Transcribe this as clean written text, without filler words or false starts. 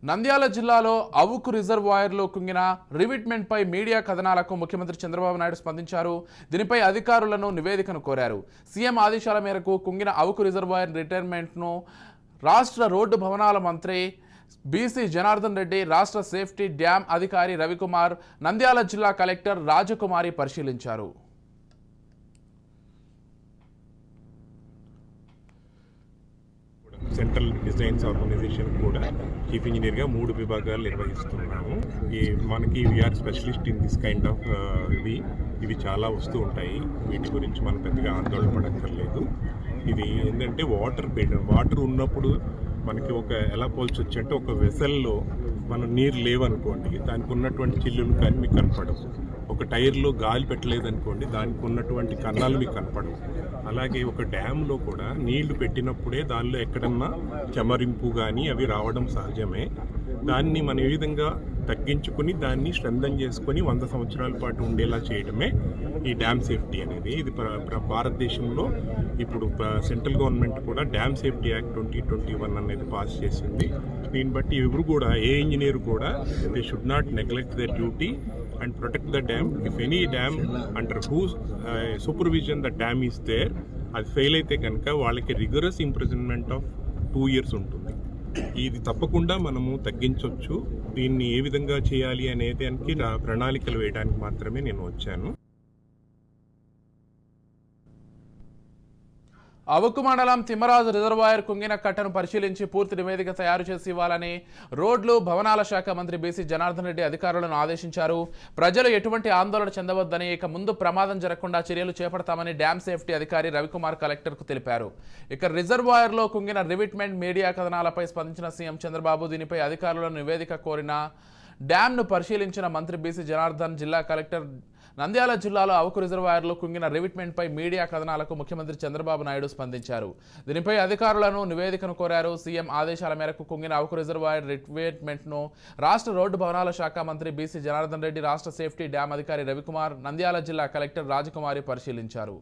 నంద్యాల జిల్లాలో అవుకు రిజర్వాయర్లో కుంగిన రివిట్మెంట్పై మీడియా కథనాలకు ముఖ్యమంత్రి చంద్రబాబు నాయుడు స్పందించారు. దీనిపై అధికారులను నివేదికను కోరారు. సీఎం ఆదేశాల మేరకు కుంగిన అవుకు రిజర్వాయర్ రిటైర్మెంట్ను రాష్ట్ర రోడ్డు భవనాల మంత్రి బీసీ జనార్దన్ రెడ్డి, రాష్ట్ర సేఫ్టీ డ్యామ్ అధికారి రవికుమార్, నంద్యాల జిల్లా కలెక్టర్ రాజకుమారి పరిశీలించారు. సెంట్రల్ డిజైన్స్ ఆర్గనైజేషన్ కూడా చీఫ్ ఇంజనీర్గా 3 విభాగాలు నిర్వహిస్తున్నాము. మనకి we are specialist in this kind of ఇవి చాలా వస్తూ ఉంటాయి. వీటి గురించి మనం పెద్దగా ఆందోళన పడక్కర్లేదు. ఇది ఏంటంటే వాటర్ ఉన్నప్పుడు మనకి ఎలా పోల్చొచ్చు అంటే ఒక వెసల్లో మనం నీరు లేవనుకోండి, దానికి ఉన్నటువంటి చిల్లులు కానీ మీకు కనపడవు. ఒక టైర్లో గాలి పెట్టలేదనుకోండి, దానికి ఉన్నటువంటి కన్నాలు మీకు కనపడవు. అలాగే ఒక డ్యామ్లో కూడా నీళ్లు పెట్టినప్పుడే దానిలో ఎక్కడన్నా చెమరింపు కానీ అవి రావడం సహజమే. దాన్ని మనం ఏ విధంగా తగ్గించుకుని దాన్ని స్ట్రెంథన్ చేసుకొని 100 సంవత్సరాల పాటు ఉండేలా చేయడమే ఈ డ్యామ్ సేఫ్టీ అనేది. ఇది భారతదేశంలో ఇప్పుడు సెంట్రల్ గవర్నమెంట్ కూడా డ్యామ్ సేఫ్టీ యాక్ట్ 2021 అనేది పాస్ చేసింది. దీన్ని బట్టి ఎవరు కూడా, ఏ ఇంజనీర్ కూడా they should not neglect the duty and protect the dam. If any dam under whose supervision the dam is there, అది ఫెయిల్ అయితే కనుక వాళ్ళకి రిగరస్ ఇంప్రిజన్మెంట్ ఆఫ్ 2 years ఉంటుంది. ఇది తప్పకుండా మనము తగ్గించవచ్చు. దీన్ని ఏ విధంగా చేయాలి అనే దానికి ప్రణాళికలు వేయడానికి మాత్రమే నేను వచ్చాను. అవుకు మండలం తిమ్మరాజు రిజర్వాయర్ కుంగిన కట్టను పరిశీలించి పూర్తి నివేదిక తయారు చేసి ఇవ్వాలని రోడ్లు భవనాల శాఖ మంత్రి బీసీ జనార్దన్ రెడ్డి అధికారులను ఆదేశించారు. ప్రజలు ఎటువంటి ఆందోళన చెందవద్దని, ఇక ముందు ప్రమాదం జరగకుండా చర్యలు చేపడతామని డ్యామ్ సేఫ్టీ అధికారి రవికుమార్ కలెక్టర్కు తెలిపారు. ఇక రిజర్వాయర్లో కుంగిన రివిట్మెంట్ మీడియా కథనాలపై స్పందించిన సీఎం చంద్రబాబు దీనిపై అధికారులను నివేదిక కోరిన డ్యామ్ను పరిశీలించిన మంత్రి బీసీ జనార్దన్, జిల్లా కలెక్టర్ నంద్యాల జిల్లాలో అవుకు రిజర్వాయర్లో కుంగిన రివిట్మెంట్పై మీడియా కథనాలకు ముఖ్యమంత్రి చంద్రబాబు నాయుడు స్పందించారు. దీనిపై అధికారులను నివేదికను కోరారు. సీఎం ఆదేశాల మేరకు కుంగిన అవుకు రిజర్వాయర్ రివిట్మెంట్ను రాష్ట్ర రోడ్డు భవనాల శాఖ మంత్రి బీసీ జనార్దన్ రెడ్డి, రాష్ట్ర సేఫ్టీ డ్యామ్ అధికారి రవికుమార్, నంద్యాల జిల్లా కలెక్టర్ రాజకుమారి పరిశీలించారు.